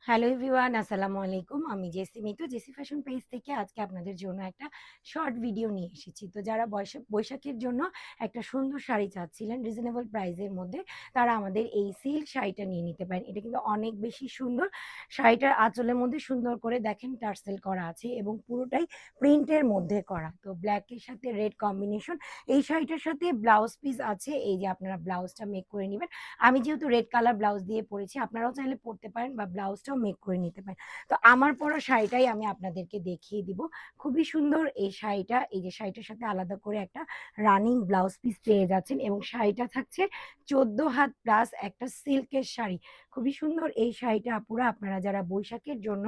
Hello everyone, আসসালামু আলাইকুম। আমি জেসি মিতু, জেসি ফ্যাশন পেজ থেকে আজকে আপনাদের জন্য একটা শর্ট ভিডিও নিয়ে এসেছি। তো যারা বৈশাখের জন্য একটা সুন্দর শাড়ি চাচ্ছিলেন রিজনেবল প্রাইসের মধ্যে, তারা আমাদের এই সিল্ক শাড়িটা নিয়ে নিতে পারেন। এটা কিন্তু অনেক বেশি সুন্দর। শাড়িটার আঁচলের মধ্যে সুন্দর করে দেখেন টার্সেল করা আছে এবং পুরোটাই প্রিন্টের মধ্যে করা। তো ব্ল্যাকের সাথে রেড কম্বিনেশন। এই শাড়িটার সাথে ব্লাউজ পিস আছে, এই যে আপনারা ব্লাউজটা মেক করে নেবেন। আমি যেহেতু রেড কালার ব্লাউজ দিয়ে পরেছি, আপনারাও চাইলে পরতে পারেন বা ব্লাউজটাও মেক করে নিতে পারেন। তো আমার পরা শাড়িটাই আমি আপনাদেরকে দেখিয়ে দিব। খুবই সুন্দর এই শাড়িটা। এই যে শাড়িটার সাথে আলাদা করে একটা রানিং ব্লাউজ পিস পেয়ে যাচ্ছেন এবং শাড়িটা থাকছে 14 হাত প্লাস একটা সিল্কের শাড়ি। খুবই সুন্দর এই শাড়িটা আপুরা, আপনারা যারা বৈশাখের জন্য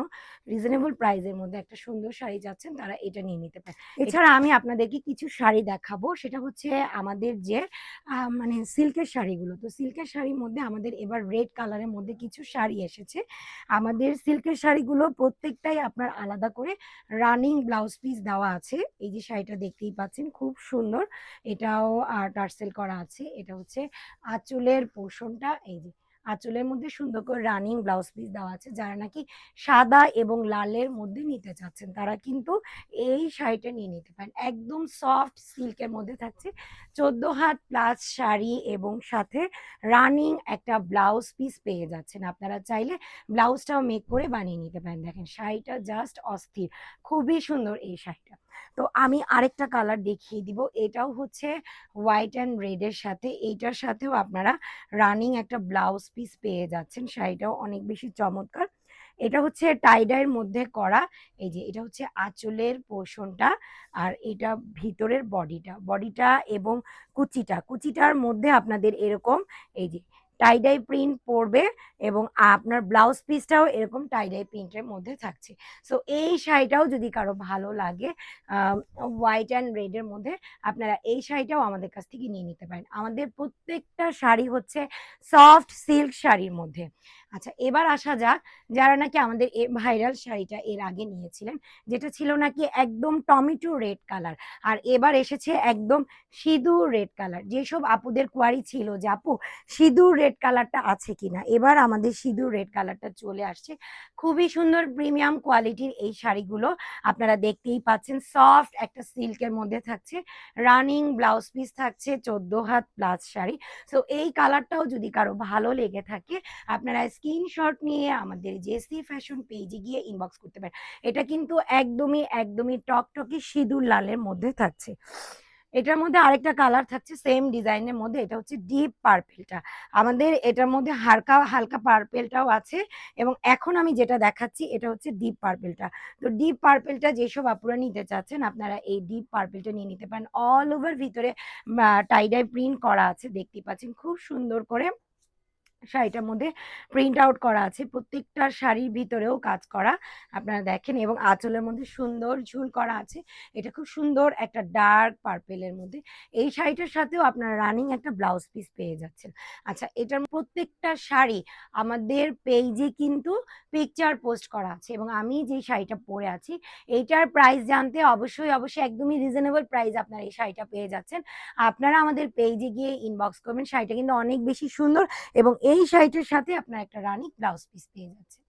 রিজনেবল প্রাইসের মধ্যে একটা সুন্দর শাড়ি চাচ্ছেন তারা এটা নিয়ে নিতে পারেন। এছাড়া আমি আপনাদেরকে কিছু শাড়ি দেখাবো, সেটা হচ্ছে আমাদের যে মানে সিল্কের শাড়িগুলো। তো সিল্কের শাড়ির মধ্যে আমাদের এবার রেড কালারের মধ্যে কিছু শাড়ি এসেছে। আমাদের সিল্কের শাড়িগুলো প্রত্যেকটাই আপনার আলাদা করে রানিং ব্লাউজ পিস দেওয়া আছে। এই যে শাড়িটা দেখতেই পাচ্ছেন, খুব সুন্দর। এটাও টার্সেল করা আছে। এটা হচ্ছে আঁচলের পোর্শনটা। এই যে আঁচলের মধ্যে সুন্দর করে রানিং ব্লাউজ পিস দেওয়া আছে। যারা নাকি সাদা এবং লালের মধ্যে নিতে চাচ্ছেন তারা কিন্তু এই শাড়িটা নিয়ে নিতে পারেন। একদম সফট সিল্কের মধ্যে থাকছে, 14 হাত প্লাস শাড়ি এবং সাথে রানিং একটা ব্লাউজ পিস পেয়ে যাচ্ছেন। আপনারা চাইলে ব্লাউজটাও মেক করে বানিয়ে নিতে পারেন। দেখেন শাড়িটা জাস্ট অস্থির, খুবই সুন্দর এই শাড়িটা। তো আমি আরেকটা কালার দেখিয়ে দিব। এটাও হচ্ছে হোয়াইট অ্যান্ড রেড এর সাথে, এইটার সাথেও আপনারা রানিং একটা ব্লাউজ পিস পেয়ে যাচ্ছেন। শাড়িটাও অনেক বেশি চমৎকার। এটা হচ্ছে টাইডাইয়ের মধ্যে করা। এই যে এটা হচ্ছে আঁচলের পোর্শনটা, আর এটা ভিতরের বডিটা এবং কুচিটার মধ্যে আপনাদের এরকম এই যে টাইডাই প্রিন্ট পড়বে এবং আপনার ব্লাউজ পিসটাও এরকম টাইডাই প্রিন্টের মধ্যে থাকছে। সো এই শাড়িটাও যদি কারো ভালো লাগে হোয়াইট অ্যান্ড রেড এর মধ্যে, আপনারা এই শাড়িটাও আমাদের কাছ থেকে নিয়ে নিতে পারেন। আমাদের প্রত্যেকটা শাড়ি হচ্ছে সফট সিল্ক শাড়ির মধ্যে। আচ্ছা, এবার আসা যাক যারা নাকি আমাদের ভাইরাল শাড়িটা এর আগে নিয়েছিলেন, যেটা ছিল নাকি একদম টমেটো রেড কালার, আর এবার এসেছে একদম সিঁদুর রেড কালার। যেসব আপুদের কোয়ারি ছিল যে আপু সিঁদুর রেড কালারটা আছে কিনা, এবার আমাদের সিঁদুর রেড কালারটা চলে আসছে। খুবই সুন্দর প্রিমিয়াম কোয়ালিটির এই শাড়িগুলো আপনারা দেখতেই পাচ্ছেন। সফট একটা সিল্কের মধ্যে থাকছে, রানিং ব্লাউজ পিস থাকছে, 14 হাত প্লাস শাড়ি। সো এই কালারটাও যদি কারো ভালো লেগে থাকে, আপনারা স্ক্রিনশট নিয়ে আমাদের জেসি ফ্যাশন পেজে গিয়ে ইনবক্স করতে পারেন। এটা কিন্তু একদমই টকটকে সিঁদুর লালের মধ্যে থাকছে। এটার মধ্যে আরেকটা কালার থাকছে সেম ডিজাইনের মধ্যে, এটা হচ্ছে ডিপ পার্পেলটা। আমাদের এটার মধ্যে হালকা হালকা পার্পেলটাও আছে এবং এখন আমি যেটা দেখাচ্ছি এটা হচ্ছে ডিপ পার্পেলটা। তো ডিপ পার্পেলটা যেসব আপুরা নিতে চাচ্ছেন, আপনারা এই ডিপ পার্পেলটা নিয়ে নিতে পারেন। অল ওভার ভিতরে টাইডাই প্রিন্ট করা আছে, দেখতে পাচ্ছেন খুব সুন্দর করে শাড়িটার মধ্যে প্রিন্ট আউট করা আছে। প্রত্যেকটা শাড়ির ভিতরেও কাজ করা আপনারা দেখেন এবং আঁচলের মধ্যে সুন্দর ঝুল করা আছে। এটা খুব সুন্দর একটা ডার্ক পার্পেলের মধ্যে। এই শাড়িটার সাথেও আপনারা রানিং একটা ব্লাউজ পিস পেয়ে যাচ্ছেন। আচ্ছা, এটার প্রত্যেকটা শাড়ি আমাদের পেজে কিন্তু পিকচার পোস্ট করা আছে এবং আমি যে শাড়িটা পরে আছি এইটার প্রাইস জানতে অবশ্যই একদমই রিজনেবল প্রাইস আপনারা এই শাড়িটা পেয়ে যাচ্ছেন। আপনারা আমাদের পেজে গিয়ে ইনবক্স করবেন। শাড়িটা কিন্তু অনেক বেশি সুন্দর এবং এই শাড়িটার সাথে আপনার একটা রানী ব্লাউজ পিস পেয়ে যাচ্ছে।